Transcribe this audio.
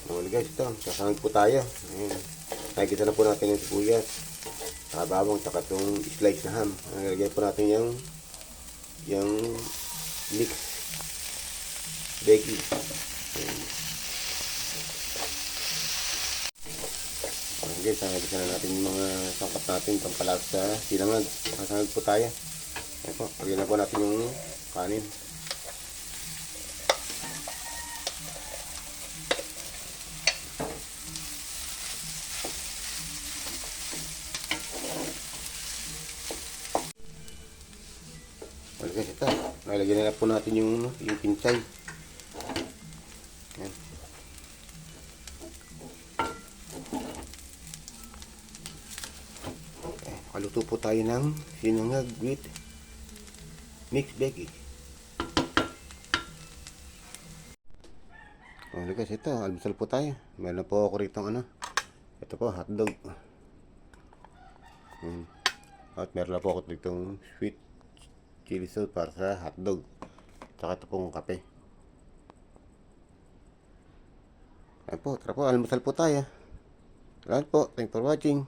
Mga guys, ito, sasangag po tayo. Ayan. Nakikita na po natin yung sibuyas, saka bawang, saka itong slice na ham. Nalagyan po natin yung mix veggie. Ayan guys, nakikita na natin yung mga sangkap natin pampalag sa sinangag. Sasangag po tayo. Ayan po, lagyan na po natin yung kanin. Guys, ito, nalagyan na po natin yung pinchay. Yan. Okay, kaluto po tayo ng sinangag with mixed veggie. Okay guys, ito, almusal po tayo. Meron po ako rito ito po, hotdog. At meron na po ako rito sweet chili sauce para sa hotdog. Tsaka ito pong kape. Ayan po, tara po, almusal po tayo. Salamat po, thanks for watching.